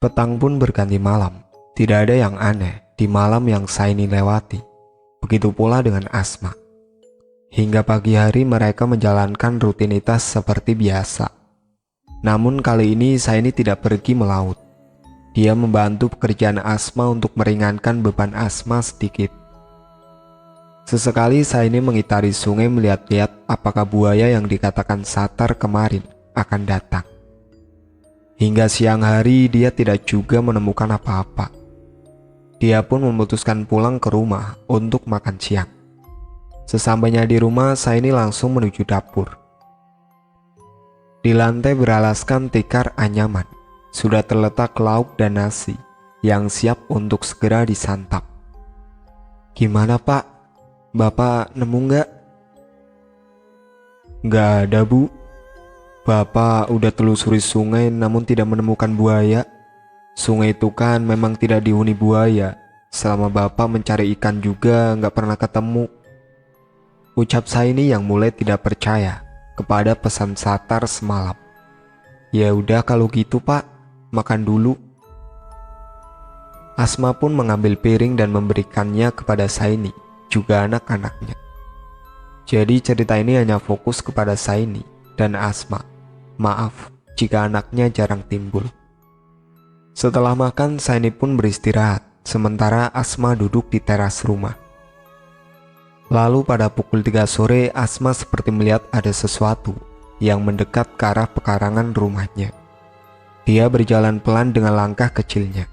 Petang pun berganti malam. Tidak ada yang aneh di malam yang Saini lewati. Begitu pula dengan Asma. Hingga pagi hari mereka menjalankan rutinitas seperti biasa. Namun kali ini Saini tidak pergi melaut. Dia membantu pekerjaan Asma untuk meringankan beban Asma sedikit. Sesekali Saini mengitari sungai melihat-lihat apakah buaya yang dikatakan Satar kemarin akan datang. Hingga siang hari dia tidak juga menemukan apa-apa. Dia pun memutuskan pulang ke rumah untuk makan siang. Sesampainya di rumah, Saini langsung menuju dapur. Di lantai beralaskan tikar anyaman, sudah terletak lauk dan nasi yang siap untuk segera disantap. "Gimana Pak? Bapak nemu nggak?" "Nggak ada Bu. Bapak udah telusuri sungai namun tidak menemukan buaya. Sungai itu kan memang tidak dihuni buaya. Selama Bapak mencari ikan juga nggak pernah ketemu," ucap Saini yang mulai tidak percaya kepada pesan Satar semalam. "Ya udah kalau gitu Pak, makan dulu." Asma pun mengambil piring dan memberikannya kepada Saini, juga anak-anaknya. Jadi cerita ini hanya fokus kepada Saini dan Asma. Maaf jika anaknya jarang timbul. Setelah makan, Saini pun beristirahat, sementara Asma duduk di teras rumah. Lalu pada pukul 3 sore, Asma seperti melihat ada sesuatu yang mendekat ke arah pekarangan rumahnya. Dia berjalan pelan dengan langkah kecilnya.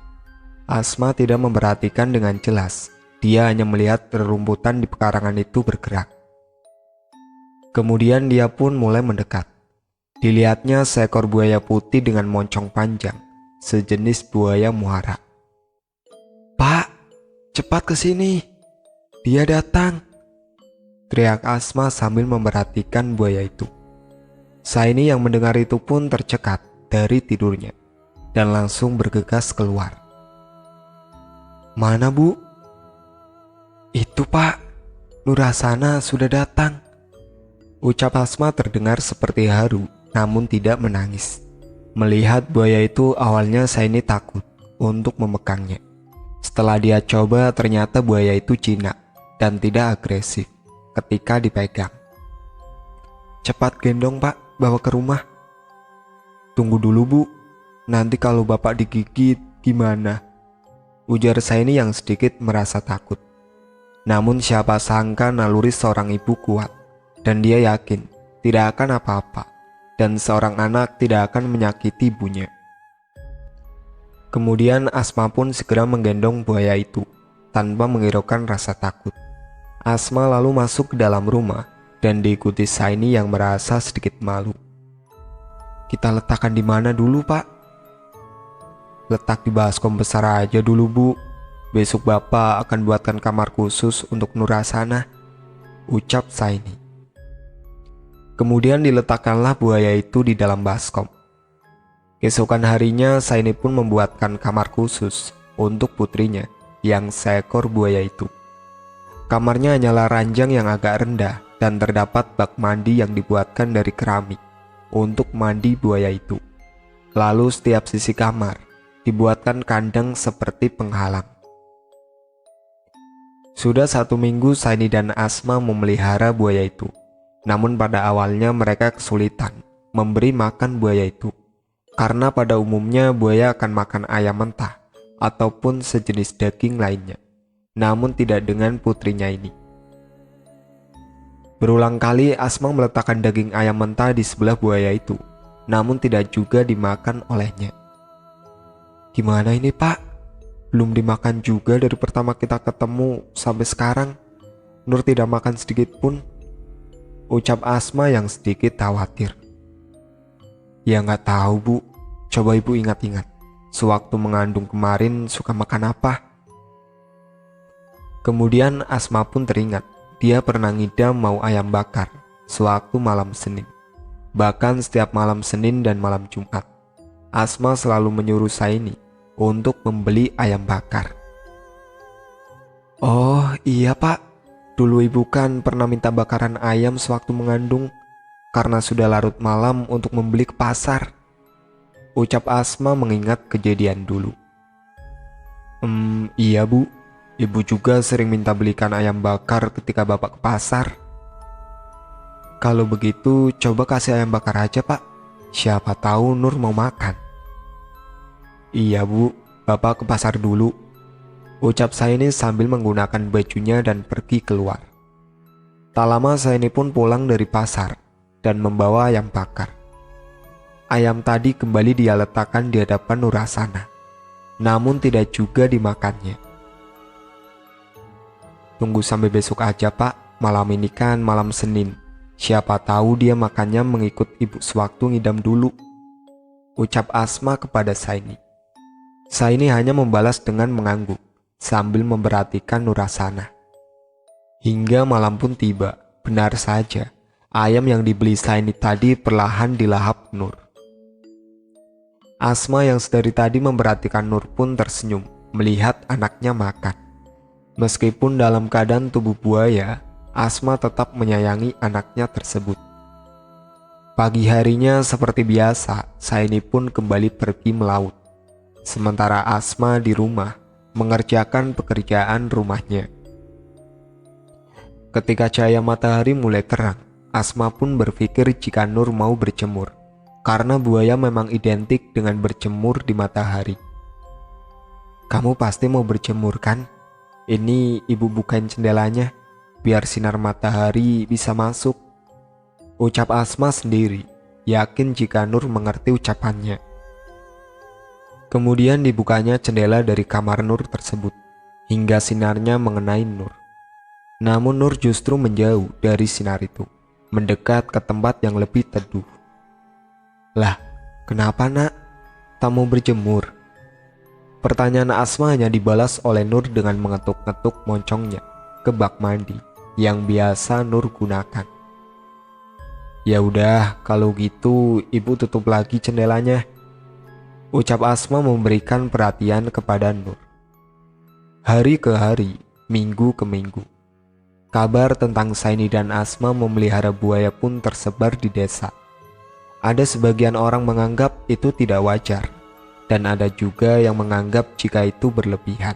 Asma tidak memperhatikan dengan jelas. Dia hanya melihat rerumputan di pekarangan itu bergerak. Kemudian dia pun mulai mendekat. Dilihatnya seekor buaya putih dengan moncong panjang, sejenis buaya muara. "Pak, cepat ke sini. Dia datang," teriak Asma sambil memperhatikan buaya itu. Saini yang mendengar itu pun tercekat dari tidurnya dan langsung bergegas keluar. "Mana Bu?" "Itu Pak, Nurasana sudah datang," ucap Asma terdengar seperti haru namun tidak menangis. Melihat buaya itu awalnya Saini takut untuk memegangnya. Setelah dia coba ternyata buaya itu jinak dan tidak agresif ketika dipegang. "Cepat gendong Pak, bawa ke rumah." "Tunggu dulu Bu, nanti kalau Bapak digigit gimana?" ujar Saini yang sedikit merasa takut. Namun siapa sangka naluri seorang ibu kuat, dan dia yakin tidak akan apa-apa, dan seorang anak tidak akan menyakiti ibunya. Kemudian Asma pun segera menggendong buaya itu, tanpa menghiraukan rasa takut. Asma lalu masuk ke dalam rumah, dan diikuti Saini yang merasa sedikit malu. "Kita letakkan di mana dulu Pak?" "Letak di baskom besar aja dulu Bu. Besok Bapak akan buatkan kamar khusus untuk Nurasana," ucap Saini. Kemudian diletakkanlah buaya itu di dalam baskom. Keesokan harinya Saini pun membuatkan kamar khusus untuk putrinya yang seekor buaya itu. Kamarnya hanyalah ranjang yang agak rendah dan terdapat bak mandi yang dibuatkan dari keramik untuk mandi buaya itu. Lalu setiap sisi kamar dibuatkan kandang seperti penghalang. Sudah 1 minggu Saini dan Asma memelihara buaya itu. Namun pada awalnya mereka kesulitan memberi makan buaya itu, karena pada umumnya buaya akan makan ayam mentah ataupun sejenis daging lainnya. Namun tidak dengan putrinya ini. Berulang kali Asma meletakkan daging ayam mentah di sebelah buaya itu, namun tidak juga dimakan olehnya. "Gimana ini Pak? Belum dimakan juga dari pertama kita ketemu sampai sekarang. Nur tidak makan sedikit pun," ucap Asma yang sedikit khawatir. "Ya nggak tahu Bu, coba Ibu ingat-ingat, sewaktu mengandung kemarin suka makan apa?" Kemudian Asma pun teringat, dia pernah ngidam mau ayam bakar sewaktu malam Senin. Bahkan setiap malam Senin dan malam Jumat, Asma selalu menyuruh Saini untuk membeli ayam bakar. "Oh iya Pak, dulu Ibu kan pernah minta bakaran ayam sewaktu mengandung, karena sudah larut malam untuk membeli ke pasar," ucap Asma mengingat kejadian dulu. Iya bu, ibu juga sering minta belikan ayam bakar ketika bapak ke pasar. Kalau begitu coba kasih ayam bakar aja pak, siapa tahu Nur mau makan. Iya bu, bapak ke pasar dulu, ucap Saini sambil menggunakan bajunya dan pergi keluar. Tak lama Saini pun pulang dari pasar dan membawa ayam bakar. Ayam tadi kembali dia letakkan di hadapan Nur Hasanah, namun tidak juga dimakannya. Tunggu sampai besok aja pak, malam ini kan malam Senin. Siapa tahu dia makannya mengikut ibu sewaktu ngidam dulu, ucap Asma kepada Saini. Saini hanya membalas dengan mengangguk sambil memperhatikan Nur Hasanah. Hingga malam pun tiba, benar saja, ayam yang dibeli Saini tadi perlahan dilahap Nur. Asma yang sedari tadi memperhatikan Nur pun tersenyum melihat anaknya makan. Meskipun dalam keadaan tubuh buaya, Asma tetap menyayangi anaknya tersebut. Pagi harinya seperti biasa, Saini pun kembali pergi melaut. Sementara Asma di rumah mengerjakan pekerjaan rumahnya. Ketika cahaya matahari mulai terang, Asma pun berpikir jika Nur mau berjemur, karena buaya memang identik dengan berjemur di matahari. Kamu pasti mau berjemur kan? Ini ibu bukain jendelanya, biar sinar matahari bisa masuk, ucap Asma sendiri, yakin jika Nur mengerti ucapannya. Kemudian dibukanya jendela dari kamar Nur tersebut, hingga sinarnya mengenai Nur. Namun Nur justru menjauh dari sinar itu, mendekat ke tempat yang lebih teduh. Lah, kenapa nak? Tak mau berjemur? Pertanyaan Asma hanya dibalas oleh Nur dengan mengetuk-ngetuk moncongnya ke bak mandi yang biasa Nur gunakan. Ya udah, kalau gitu ibu tutup lagi jendelanya, ucap Asma memberikan perhatian kepada Nur. Hari ke hari, minggu ke minggu, kabar tentang Saini dan Asma memelihara buaya pun tersebar di desa. Ada sebagian orang menganggap itu tidak wajar, dan ada juga yang menganggap jika itu berlebihan.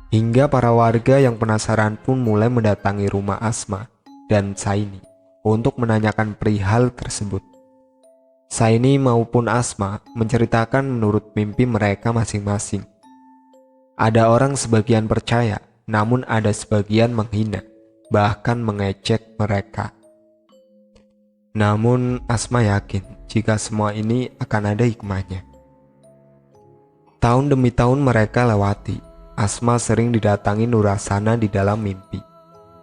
Hingga para warga yang penasaran pun mulai mendatangi rumah Asma dan Saini untuk menanyakan perihal tersebut. Saini maupun Asma menceritakan menurut mimpi mereka masing-masing. Ada orang sebagian percaya, namun ada sebagian menghina, bahkan mengejek mereka. Namun Asma yakin jika semua ini akan ada hikmahnya. Tahun demi tahun mereka lewati. Asma sering didatangi Nur Hasanah di dalam mimpi.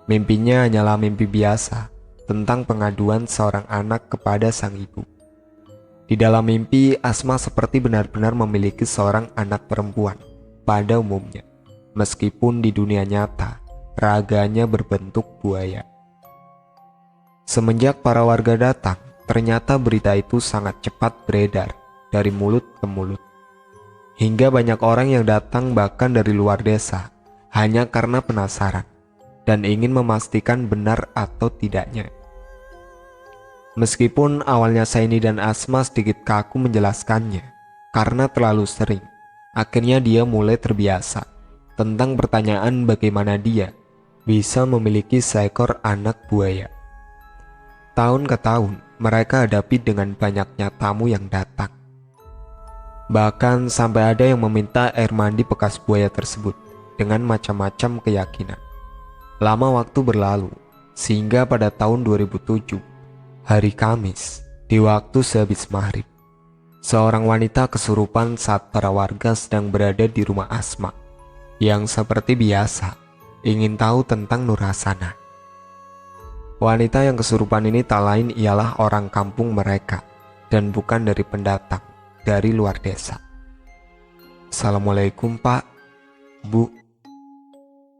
Mimpinya hanyalah mimpi biasa tentang pengaduan seorang anak kepada sang ibu. Di dalam mimpi, Asma seperti benar-benar memiliki seorang anak perempuan pada umumnya, meskipun di dunia nyata raganya berbentuk buaya. Semenjak para warga datang, ternyata berita itu sangat cepat beredar dari mulut ke mulut. Hingga banyak orang yang datang bahkan dari luar desa hanya karena penasaran dan ingin memastikan benar atau tidaknya. Meskipun awalnya Saini dan Asma sedikit kaku menjelaskannya karena terlalu sering, akhirnya dia mulai terbiasa tentang pertanyaan bagaimana dia bisa memiliki seekor anak buaya. Tahun ke tahun, mereka hadapi dengan banyaknya tamu yang datang. Bahkan sampai ada yang meminta air mandi bekas buaya tersebut dengan macam-macam keyakinan. Lama waktu berlalu, sehingga pada tahun 2007, hari Kamis, di waktu sehabis maghrib, seorang wanita kesurupan saat para warga sedang berada di rumah Asma, yang seperti biasa ingin tahu tentang Nur Hasanah. Wanita yang kesurupan ini tak lain ialah orang kampung mereka dan bukan dari pendatang dari luar desa. Assalamualaikum pak, bu.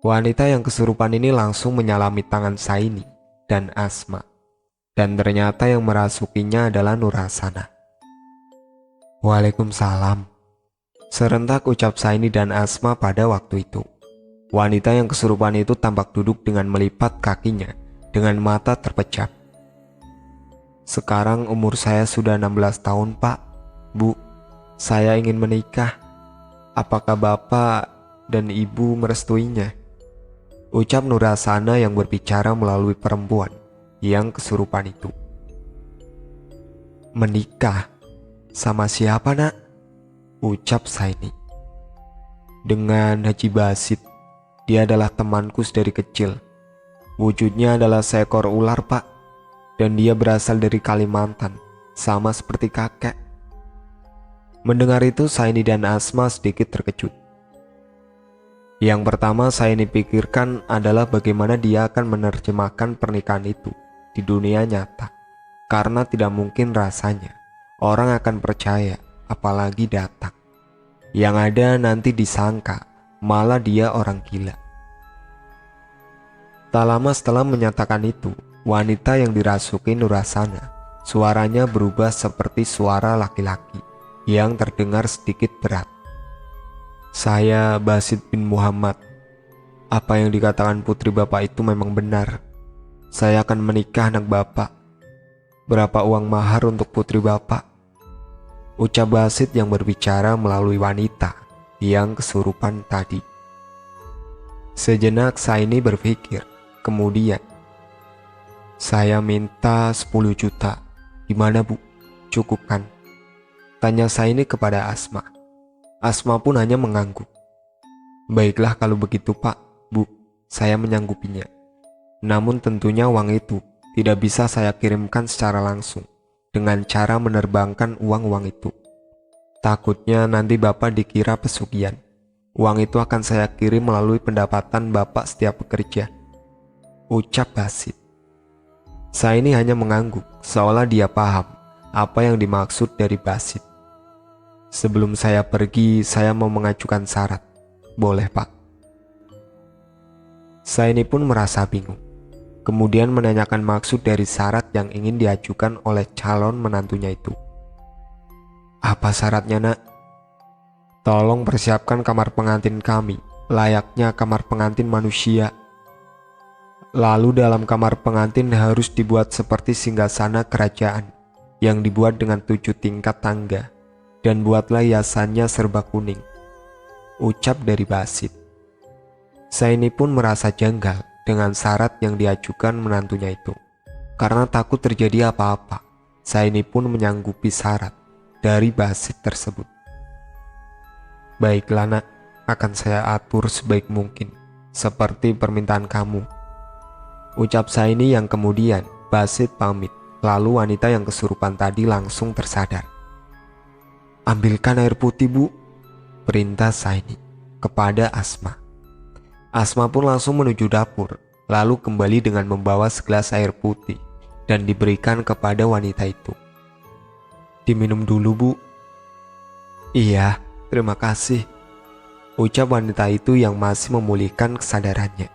Wanita yang kesurupan ini langsung menyalami tangan Saini dan Asma, dan ternyata yang merasukinya adalah Nur Hasanah. Waalaikumsalam, serentak ucap Saini dan Asma pada waktu itu. Wanita yang kesurupan itu tampak duduk dengan melipat kakinya dengan mata terpejam. Sekarang umur saya sudah 16 tahun pak, "Bu, saya ingin menikah. Apakah Bapak dan Ibu merestuinya?" Ucap Nurasana yang berbicara melalui perempuan yang kesurupan itu. "Menikah? Sama siapa, Nak?" ucap Saini. "Dengan Haji Basit. Dia adalah temanku dari kecil. Wujudnya adalah seekor ular, Pak. Dan dia berasal dari Kalimantan, sama seperti kakek." Mendengar itu, Saini dan Asma sedikit terkejut. Yang pertama Saini pikirkan adalah bagaimana dia akan menerjemahkan pernikahan itu di dunia nyata. Karena tidak mungkin rasanya orang akan percaya, apalagi datang. Yang ada nanti disangka malah dia orang gila. Tak lama setelah menyatakan itu, wanita yang dirasuki Nurasana, suaranya berubah seperti suara laki-laki yang terdengar sedikit berat. "Saya Basit bin Muhammad. Apa yang dikatakan putri Bapak itu memang benar. Saya akan menikah anak Bapak. Berapa uang mahar untuk putri Bapak?" ucap Basit yang berbicara melalui wanita yang kesurupan tadi. Sejenak Saini berpikir, kemudian, "Saya minta 10 juta. Gimana, Bu? Cukup kan?" tanya Saini kepada Asma. Asma pun hanya mengangguk. "Baiklah kalau begitu, Pak, Bu, saya menyanggupinya. Namun tentunya uang itu tidak bisa saya kirimkan secara langsung dengan cara menerbangkan uang-uang itu. Takutnya nanti Bapak dikira pesugihan. Uang itu akan saya kirim melalui pendapatan Bapak setiap bekerja," ucap Basit. Saini hanya mengangguk seolah dia paham apa yang dimaksud dari Basit. "Sebelum saya pergi, saya mau mengajukan syarat. Boleh, Pak?" Saini pun merasa bingung. Kemudian menanyakan maksud dari syarat yang ingin diajukan oleh calon menantunya itu. "Apa syaratnya, Nak?" "Tolong persiapkan kamar pengantin kami, layaknya kamar pengantin manusia. Lalu dalam kamar pengantin harus dibuat seperti singgasana kerajaan yang dibuat dengan 7 tingkat tangga. Dan buatlah hiasannya serba kuning," ucap dari Basit. Saini pun merasa janggal dengan syarat yang diajukan menantunya itu. Karena takut terjadi apa-apa, Saini pun menyanggupi syarat dari Basit tersebut. "Baiklah, Nak, akan saya atur sebaik mungkin, seperti permintaan kamu," ucap Saini yang kemudian Basit pamit. Lalu wanita yang kesurupan tadi langsung tersadar. "Ambilkan air putih, Bu," perintah Saini kepada Asma. Asma pun langsung menuju dapur, lalu kembali dengan membawa segelas air putih dan diberikan kepada wanita itu. "Diminum dulu, Bu." "Iya, terima kasih," ucap wanita itu yang masih memulihkan kesadarannya.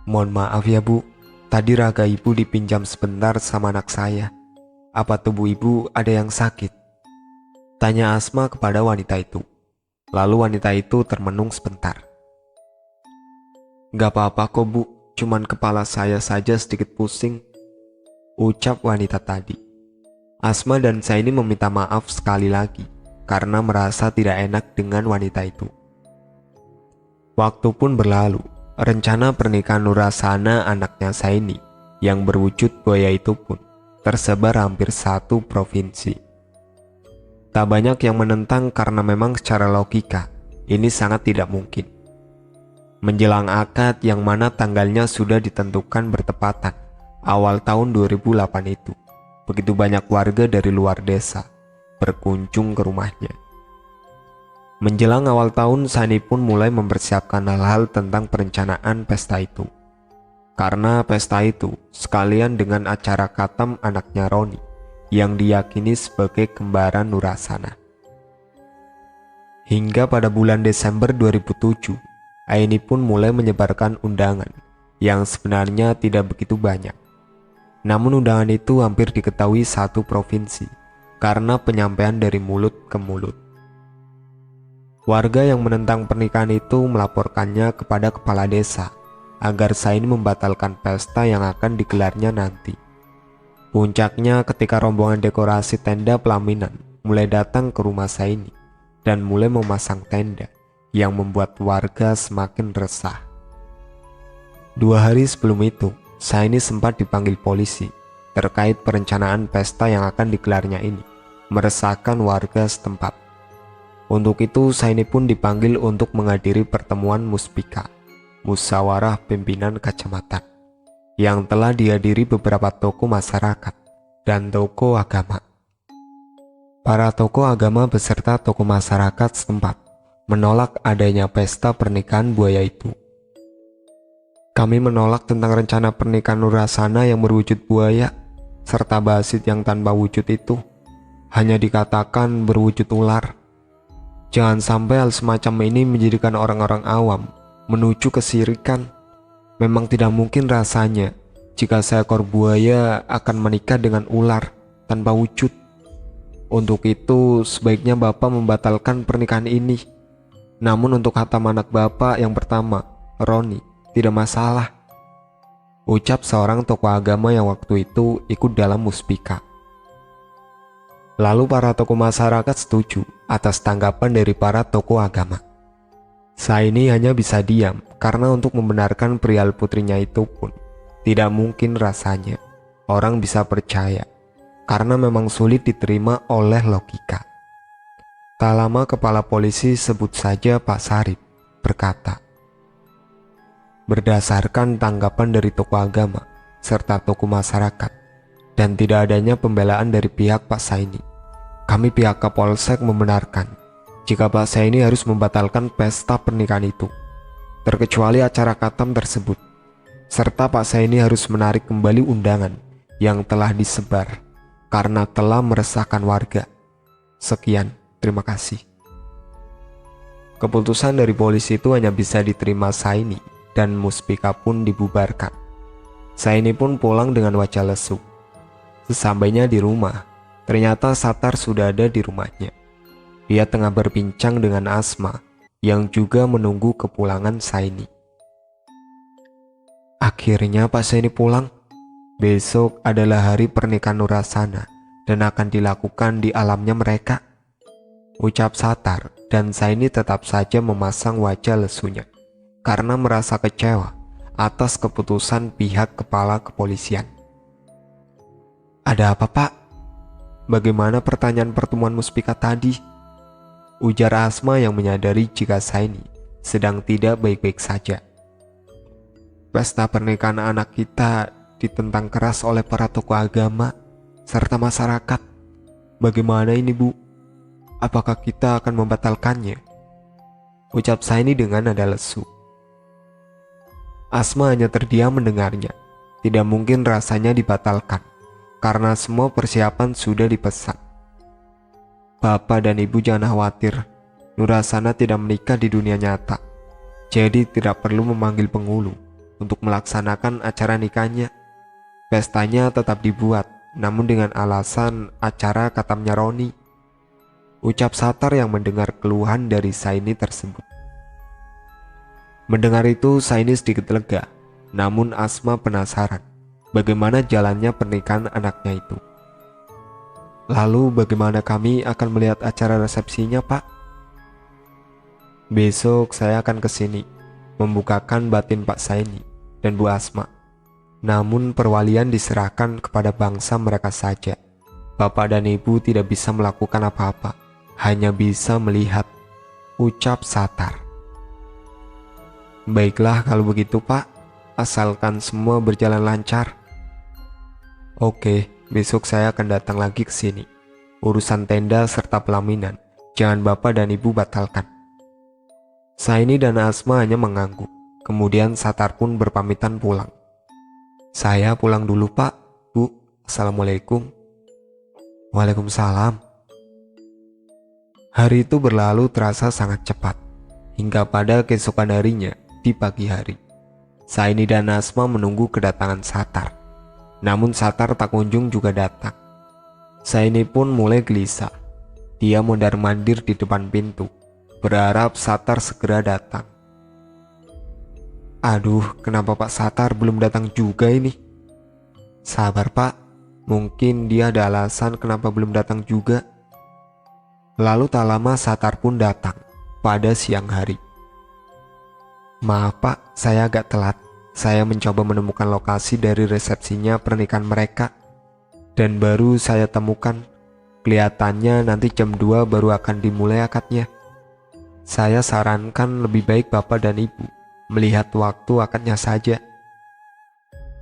"Mohon maaf ya, Bu, tadi raga Ibu dipinjam sebentar sama anak saya. Apa tubuh Ibu ada yang sakit?" tanya Asma kepada wanita itu. Lalu wanita itu termenung sebentar. "Gak apa-apa kok, Bu, cuman kepala saya saja sedikit pusing," ucap wanita tadi. Asma dan Saini meminta maaf sekali lagi karena merasa tidak enak dengan wanita itu. Waktu pun berlalu. Rencana pernikahan Nurasana anaknya Saini yang berwujud buaya itu pun tersebar hampir 1 provinsi. Tak banyak yang menentang karena memang secara logika ini sangat tidak mungkin. Menjelang akad yang mana tanggalnya sudah ditentukan bertepatan awal tahun 2008 itu, begitu banyak warga dari luar desa berkunjung ke rumahnya. Menjelang awal tahun, Saini pun mulai mempersiapkan hal-hal tentang perencanaan pesta itu. Karena pesta itu sekalian dengan acara khatam anaknya Roni yang diyakini sebagai kembaran Nurasana. Hingga pada bulan Desember 2007, Aini pun mulai menyebarkan undangan yang sebenarnya tidak begitu banyak. Namun undangan itu hampir diketahui 1 provinsi karena penyampaian dari mulut ke mulut. Warga yang menentang pernikahan itu melaporkannya kepada kepala desa agar Saini membatalkan pesta yang akan digelarnya nanti. Puncaknya ketika rombongan dekorasi tenda pelaminan mulai datang ke rumah Saini dan mulai memasang tenda yang membuat warga semakin resah. 2 hari sebelum itu, Saini sempat dipanggil polisi terkait perencanaan pesta yang akan digelarnya ini, meresahkan warga setempat. Untuk itu, Saini pun dipanggil untuk menghadiri pertemuan Muspika, musyawarah pimpinan kecamatan, yang telah dihadiri beberapa tokoh masyarakat dan tokoh agama. Para tokoh agama beserta tokoh masyarakat setempat menolak adanya pesta pernikahan buaya itu. Kami menolak tentang rencana pernikahan Nurasana yang berwujud buaya, serta Basit yang tanpa wujud itu. Hanya dikatakan berwujud ular. Jangan sampai hal semacam ini menjadikan orang-orang awam menuju kesirikan. Memang tidak mungkin rasanya jika seekor buaya akan menikah dengan ular tanpa wujud. Untuk itu, sebaiknya Bapak membatalkan pernikahan ini. Namun untuk hatam anak Bapak yang pertama, Roni, tidak masalah, ucap seorang tokoh agama yang waktu itu ikut dalam muspika. Lalu para tokoh masyarakat setuju atas tanggapan dari para tokoh agama. Saini hanya bisa diam karena untuk membenarkan perihal putrinya itu pun tidak mungkin rasanya orang bisa percaya, karena memang sulit diterima oleh logika. Tak lama kepala polisi, sebut saja Pak Sarip, berkata, berdasarkan tanggapan dari tokoh agama serta tokoh masyarakat dan tidak adanya pembelaan dari pihak Pak Saini, kami pihak Kapolsek membenarkan jika Pak Saini harus membatalkan pesta pernikahan itu, terkecuali acara khatam tersebut, serta Pak Saini harus menarik kembali undangan yang telah disebar karena telah meresahkan warga. Sekian, terima kasih. Keputusan dari polisi itu hanya bisa diterima Saini, dan muspika pun dibubarkan. Saini pun pulang dengan wajah lesu. Sesampainya di rumah, ternyata Satar sudah ada di rumahnya. Dia tengah berbincang dengan Asma yang juga menunggu kepulangan Saini. Akhirnya Pak Saini pulang. Besok adalah hari pernikahan Nurasana dan akan dilakukan di alamnya mereka, ucap Satar, dan Saini tetap saja memasang wajah lesunya karena merasa kecewa atas keputusan pihak kepala kepolisian. Ada apa, Pak? Bagaimana pertanyaan pertemuan muspika tadi? Ujar Asma yang menyadari jika Saini sedang tidak baik-baik saja. Pesta pernikahan anak kita ditentang keras oleh para tokoh agama serta masyarakat. Bagaimana ini, Bu? Apakah kita akan membatalkannya? Ucap Saini dengan nada lesu. Asma hanya terdiam mendengarnya. Tidak mungkin rasanya dibatalkan, karena semua persiapan sudah dipesan. Bapak dan Ibu jangan khawatir, Nurasana tidak menikah di dunia nyata, jadi tidak perlu memanggil penghulu untuk melaksanakan acara nikahnya. Pestanya tetap dibuat, namun dengan alasan acara khatamnya Roni, ucap Satar yang mendengar keluhan dari Saini tersebut. Mendengar itu, Saini sedikit lega, namun Asma penasaran bagaimana jalannya pernikahan anaknya itu. Lalu bagaimana kami akan melihat acara resepsinya, Pak? Besok saya akan ke sini membukakan batin Pak Saini dan Bu Asma. Namun perwalian diserahkan kepada bangsa mereka saja. Bapak dan Ibu tidak bisa melakukan apa-apa, hanya bisa melihat, ucap Satar. Baiklah kalau begitu, Pak, asalkan semua berjalan lancar. Oke, besok saya akan datang lagi ke sini. Urusan tenda serta pelaminan, jangan Bapak dan Ibu batalkan. Saini dan Asma hanya mengangguk. Kemudian Satar pun berpamitan pulang. Saya pulang dulu, Pak, Bu. Assalamualaikum. Waalaikumsalam. Hari itu berlalu terasa sangat cepat, hingga pada keesokan harinya di pagi hari, Saini dan Asma menunggu kedatangan Satar. Namun Satar tak kunjung juga datang. Saini pun mulai gelisah. Dia mondar-mandir di depan pintu, berharap Satar segera datang. Aduh, kenapa Pak Satar belum datang juga ini? Sabar, Pak, mungkin dia ada alasan kenapa belum datang juga. Lalu tak lama Satar pun datang pada siang hari. "Maaf Pak, saya agak telat. Saya mencoba menemukan lokasi dari resepsinya pernikahan mereka. Dan baru saya temukan, kelihatannya nanti jam 2 baru akan dimulai akadnya. Saya sarankan lebih baik Bapak dan Ibu melihat waktu akadnya saja.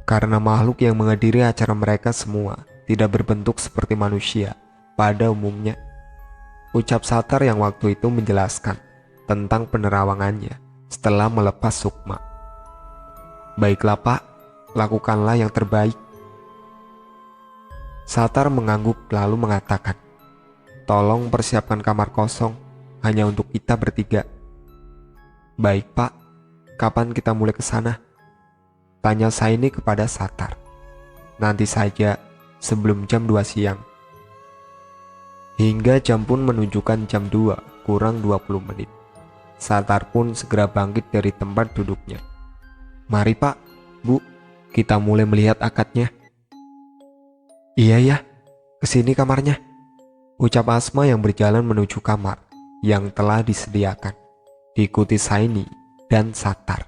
Karena makhluk yang menghadiri acara mereka semua tidak berbentuk seperti manusia pada umumnya," ucap Satar yang waktu itu menjelaskan tentang penerawangannya setelah melepas sukma. "Baiklah Pak, lakukanlah yang terbaik." Satar mengangguk lalu mengatakan, "Tolong persiapkan kamar kosong hanya untuk kita bertiga." "Baik Pak, kapan kita mulai ke sana?" tanya Saini kepada Satar. "Nanti saja, sebelum jam 2 siang. Hingga jam pun menunjukkan jam 2 kurang 20 menit. Satar pun segera bangkit dari tempat duduknya. "Mari Pak, Bu, kita mulai melihat akadnya." "Iya ya, kesini kamarnya," ucap Asma yang berjalan menuju kamar yang telah disediakan, diikuti Saini dan Satar.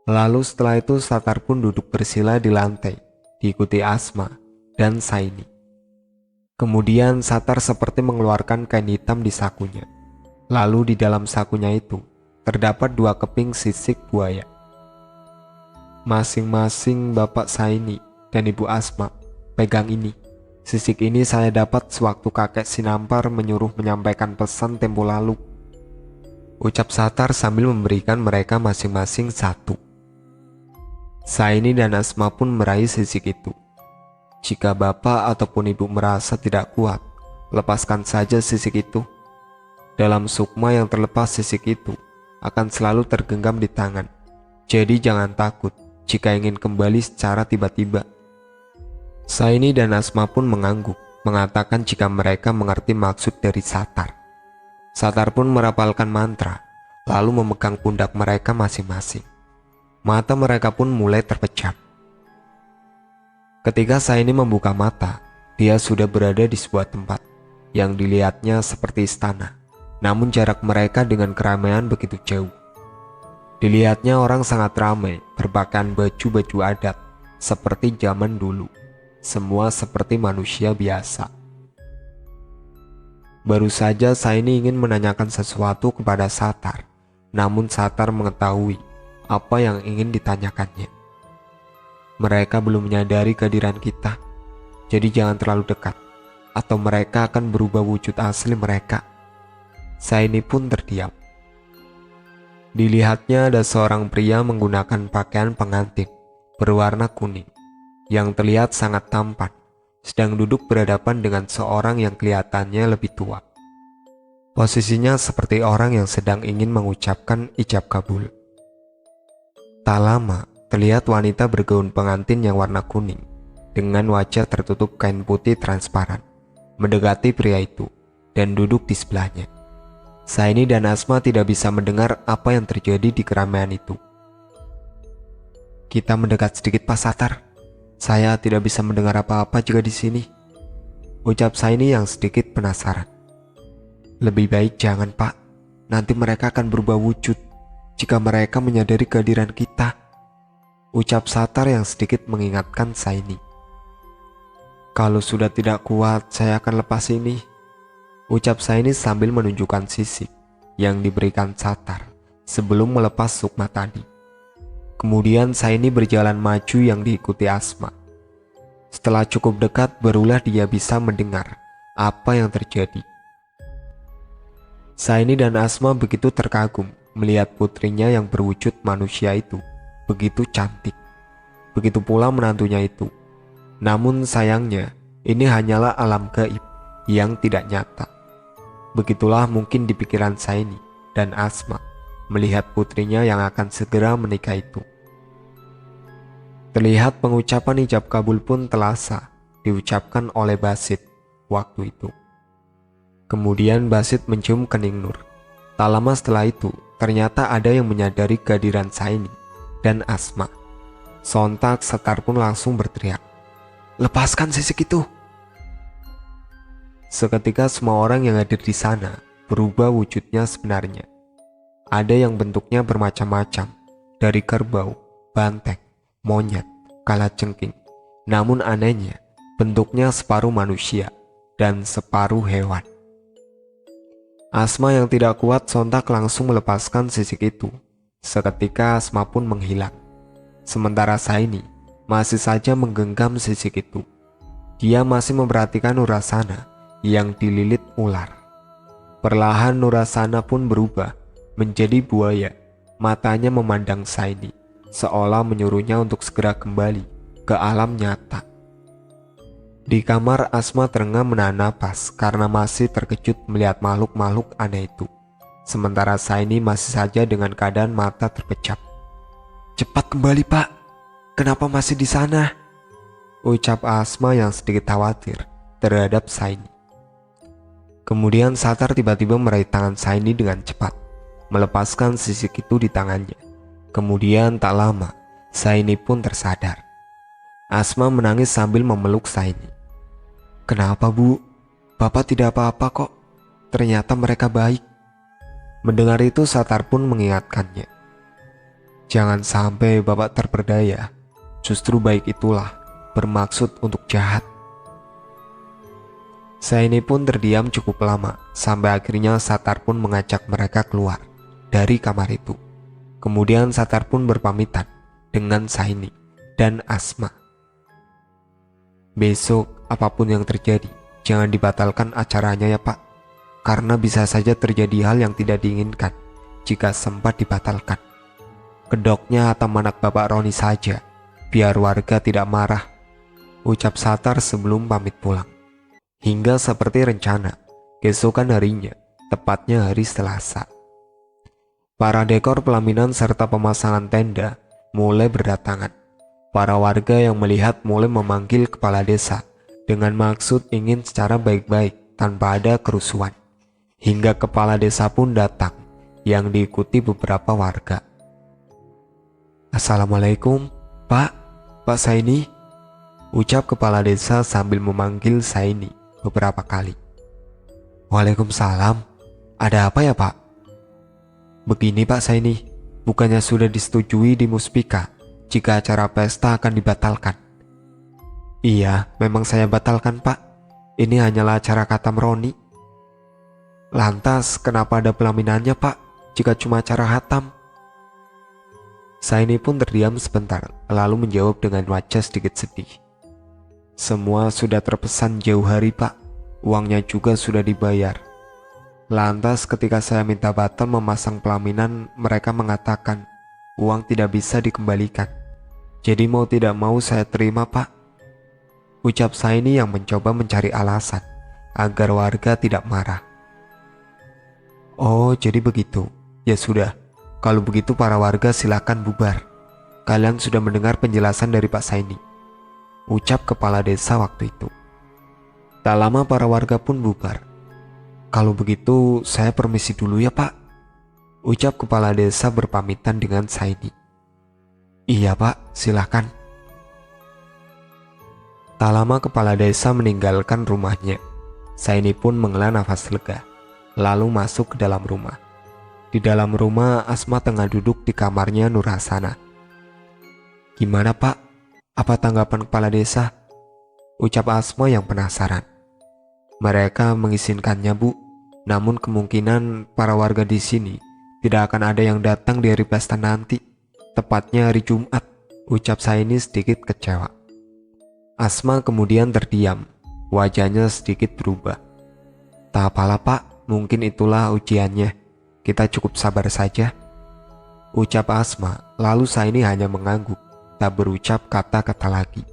Lalu setelah itu Satar pun duduk bersila di lantai, diikuti Asma dan Saini. Kemudian Satar seperti mengeluarkan kain hitam di sakunya. Lalu di dalam sakunya itu terdapat 2 keping sisik buaya. "Masing-masing Bapak Saini dan Ibu Asma pegang ini. Sisik ini saya dapat sewaktu kakek Sinampar menyuruh menyampaikan pesan tempo lalu," ucap Satar sambil memberikan mereka masing-masing 1. Saini dan Asma pun meraih sisik itu. "Jika Bapak ataupun Ibu merasa tidak kuat, lepaskan saja sisik itu. Dalam sukma yang terlepas sisik itu akan selalu tergenggam di tangan. Jadi jangan takut jika ingin kembali secara tiba-tiba." Saini dan Asma pun mengangguk, mengatakan jika mereka mengerti maksud dari Satar. Satar pun merapalkan mantra, lalu memegang pundak mereka masing-masing. Mata mereka pun mulai terpejam. Ketika Saini membuka mata, dia sudah berada di sebuah tempat yang dilihatnya seperti istana, namun jarak mereka dengan keramaian begitu jauh. Dilihatnya orang sangat ramai, berpakaian baju-baju adat seperti zaman dulu. Semua seperti manusia biasa. Baru saja Saini ingin menanyakan sesuatu kepada Satar, namun Satar mengetahui apa yang ingin ditanyakannya. "Mereka belum menyadari kehadiran kita, jadi jangan terlalu dekat, atau mereka akan berubah wujud asli mereka." Saini pun terdiam. Dilihatnya ada seorang pria menggunakan pakaian pengantin berwarna kuning yang terlihat sangat tampan, sedang duduk berhadapan dengan seorang yang kelihatannya lebih tua. Posisinya seperti orang yang sedang ingin mengucapkan ijab kabul. Tak lama, terlihat wanita bergaun pengantin yang warna kuning dengan wajah tertutup kain putih transparan mendekati pria itu dan duduk di sebelahnya. Saini dan Asma tidak bisa mendengar apa yang terjadi di keramaian itu. "Kita mendekat sedikit Pak Satar. Saya tidak bisa mendengar apa-apa jika di sini," ucap Saini yang sedikit penasaran. "Lebih baik jangan Pak, nanti mereka akan berubah wujud jika mereka menyadari kehadiran kita," ucap Satar yang sedikit mengingatkan Saini. "Kalau sudah tidak kuat, saya akan lepas ini," ucap Saini sambil menunjukkan sisik yang diberikan Satar sebelum melepas sukma tadi. Kemudian Saini berjalan maju yang diikuti Asma. Setelah cukup dekat, barulah dia bisa mendengar apa yang terjadi. Saini dan Asma begitu terkagum melihat putrinya yang berwujud manusia itu begitu cantik. Begitu pula menantunya itu. Namun sayangnya, ini hanyalah alam gaib yang tidak nyata. Begitulah mungkin di pikiran Saini dan Asma melihat putrinya yang akan segera menikah itu. Terlihat pengucapan ijab kabul pun telah sah diucapkan oleh Basit waktu itu. Kemudian Basit mencium kening Nur. Tak lama setelah itu, ternyata ada yang menyadari kehadiran Saini dan Asma. Sontak Satar pun langsung berteriak, "Lepaskan sisik itu!" Seketika semua orang yang hadir di sana berubah wujudnya sebenarnya. Ada yang bentuknya bermacam-macam, dari kerbau, banteng, monyet, kalajengking. Namun anehnya, bentuknya separuh manusia dan separuh hewan. Asma yang tidak kuat sontak langsung melepaskan sisik itu. Seketika Asma pun menghilang. Sementara Saini masih saja menggenggam sisik itu. Dia masih memperhatikan Nurasana yang dililit ular. Perlahan Nurasana pun berubah menjadi buaya. Matanya memandang Saini, seolah menyuruhnya untuk segera kembali ke alam nyata. Di kamar, Asma terengah menahan napas karena masih terkejut melihat makhluk-makhluk aneh itu. Sementara Saini masih saja dengan keadaan mata terpejam. "Cepat kembali, Pak. Kenapa masih di sana?" ucap Asma yang sedikit khawatir terhadap Saini. Kemudian Satar tiba-tiba meraih tangan Saini dengan cepat, melepaskan sisik itu di tangannya. Kemudian tak lama, Saini pun tersadar. Asma menangis sambil memeluk Saini. "Kenapa, Bu? Bapak tidak apa-apa kok. Ternyata mereka baik." Mendengar itu Satar pun mengingatkannya. "Jangan sampai Bapak terperdaya. Justru baik itulah bermaksud untuk jahat." Saini pun terdiam cukup lama, sampai akhirnya Satar pun mengajak mereka keluar dari kamar itu. Kemudian Satar pun berpamitan dengan Saini dan Asma. "Besok apapun yang terjadi, jangan dibatalkan acaranya ya Pak. Karena bisa saja terjadi hal yang tidak diinginkan jika sempat dibatalkan. Kedoknya atau anak Bapak Roni saja, biar warga tidak marah," ucap Satar sebelum pamit pulang. Hingga seperti rencana, keesokan harinya, tepatnya hari Selasa, para dekor pelaminan serta pemasangan tenda mulai berdatangan. Para warga yang melihat mulai memanggil kepala desa dengan maksud ingin secara baik-baik tanpa ada kerusuhan. Hingga kepala desa pun datang yang diikuti beberapa warga. "Assalamualaikum, Pak Saini," ucap kepala desa sambil memanggil Saini beberapa kali. "Waalaikumsalam. Ada apa ya Pak?" "Begini Pak Saini, bukannya sudah disetujui di Muspika jika acara pesta akan dibatalkan?" "Iya, memang saya batalkan Pak. Ini hanyalah acara khatam Roni." "Lantas kenapa ada pelaminannya Pak jika cuma acara khatam?" Saini pun terdiam sebentar, lalu menjawab dengan wajah sedikit sedih. "Semua sudah terpesan jauh hari Pak, uangnya juga sudah dibayar. Lantas ketika saya minta batal memasang pelaminan, mereka mengatakan uang tidak bisa dikembalikan. Jadi mau tidak mau saya terima Pak," ucap Saini yang mencoba mencari alasan agar warga tidak marah. "Oh jadi begitu, ya sudah. Kalau begitu para warga silakan bubar. Kalian sudah mendengar penjelasan dari Pak Saini," ucap kepala desa waktu itu. Tak lama para warga pun bubar. "Kalau begitu saya permisi dulu ya Pak," ucap kepala desa berpamitan dengan Saini. "Iya Pak, silakan." Tak lama kepala desa meninggalkan rumahnya. Saini pun menghela nafas lega, lalu masuk ke dalam rumah. Di dalam rumah, Asma tengah duduk di kamarnya Nurasana. "Gimana Pak? Apa tanggapan kepala desa?" ucap Asma yang penasaran. "Mereka mengizinkannya Bu, namun kemungkinan para warga di sini tidak akan ada yang datang di hari pesta nanti, tepatnya hari Jumat," ucap Saini sedikit kecewa. Asma kemudian terdiam, wajahnya sedikit berubah. "Tak apalah Pak, mungkin itulah ujiannya. Kita cukup sabar saja," ucap Asma, lalu Saini hanya mengangguk, tak berucap kata-kata lagi.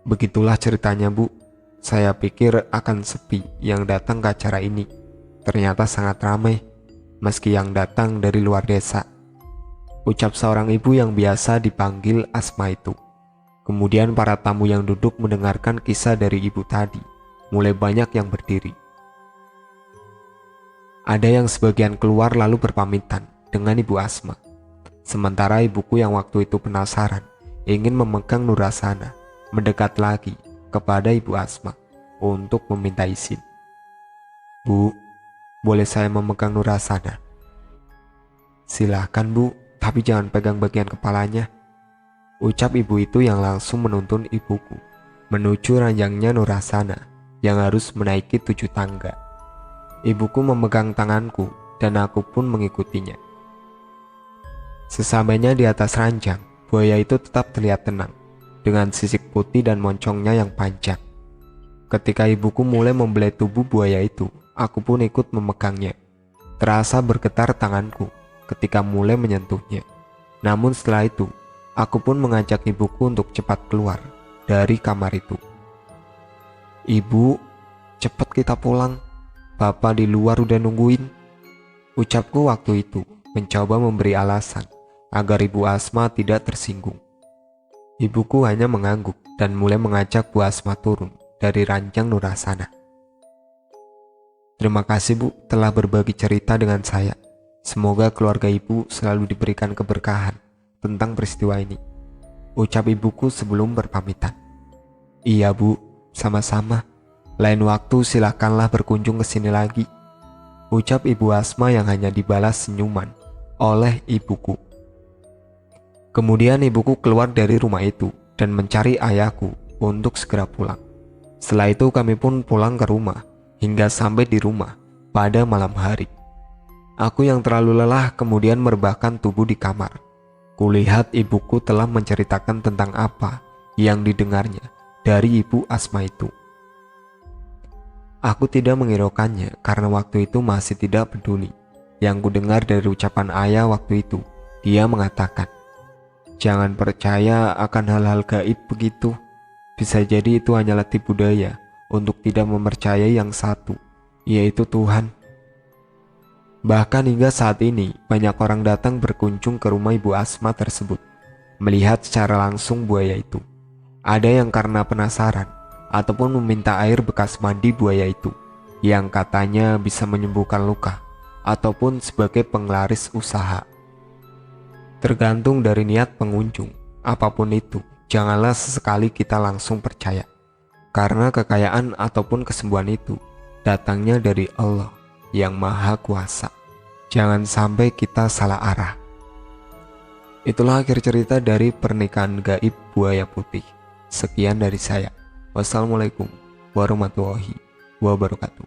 "Begitulah ceritanya Bu. Saya pikir akan sepi yang datang ke acara ini. Ternyata sangat ramai, meski yang datang dari luar desa," ucap seorang ibu yang biasa dipanggil Asma itu. Kemudian para tamu yang duduk mendengarkan kisah dari ibu tadi, mulai banyak yang berdiri. Ada yang sebagian keluar lalu berpamitan dengan Ibu Asma. Sementara ibuku yang waktu itu penasaran, ingin memegang Nurasana, mendekat lagi kepada Ibu Asma. untuk meminta izin. "Bu, boleh saya memegang Nurasana?" "Silahkan Bu, tapi jangan pegang bagian kepalanya," ucap ibu itu yang langsung menuntun ibuku menuju ranjangnya Nurasana yang harus menaiki 7 tangga. Ibuku memegang tanganku dan aku pun mengikutinya. Sesampainya di atas ranjang, buaya itu tetap terlihat tenang dengan sisik putih dan moncongnya yang panjang. Ketika ibuku mulai membelah tubuh buaya itu, aku pun ikut memegangnya. Terasa bergetar tanganku ketika mulai menyentuhnya. Namun setelah itu, aku pun mengajak ibuku untuk cepat keluar dari kamar itu. "Ibu, cepat kita pulang. Bapak di luar udah nungguin," ucapku waktu itu, mencoba memberi alasan agar Ibu Asma tidak tersinggung. Ibuku hanya mengangguk dan mulai mengajak Bu Asma turun dari ranjang Nurasana. "Terima kasih Bu telah berbagi cerita dengan saya. Semoga keluarga Ibu selalu diberikan keberkahan tentang peristiwa ini," ucap ibuku sebelum berpamitan. "Iya Bu, sama-sama. Lain waktu silakanlah berkunjung ke sini lagi," ucap Ibu Asma yang hanya dibalas senyuman oleh ibuku. Kemudian ibuku keluar dari rumah itu dan mencari ayahku untuk segera pulang. Setelah itu kami pun pulang ke rumah hingga sampai di rumah pada malam hari. Aku yang terlalu lelah kemudian merebahkan tubuh di kamar. Kulihat ibuku telah menceritakan tentang apa yang didengarnya dari Ibu Asma itu. Aku tidak menghiraukannya karena waktu itu masih tidak peduli. Yang kudengar dari ucapan ayah waktu itu, dia mengatakan, "Jangan percaya akan hal-hal gaib begitu. Bisa jadi itu hanyalah tipu daya untuk tidak mempercayai yang satu, yaitu Tuhan." Bahkan hingga saat ini, banyak orang datang berkunjung ke rumah Ibu Asma tersebut, melihat secara langsung buaya itu. Ada yang karena penasaran, ataupun meminta air bekas mandi buaya itu, yang katanya bisa menyembuhkan luka, ataupun sebagai penglaris usaha. Tergantung dari niat pengunjung, apapun itu, janganlah sesekali kita langsung percaya. Karena kekayaan ataupun kesembuhan itu datangnya dari Allah yang Maha Kuasa. Jangan sampai kita salah arah. Itulah akhir cerita dari pernikahan gaib buaya putih. Sekian dari saya. Wassalamualaikum warahmatullahi wabarakatuh.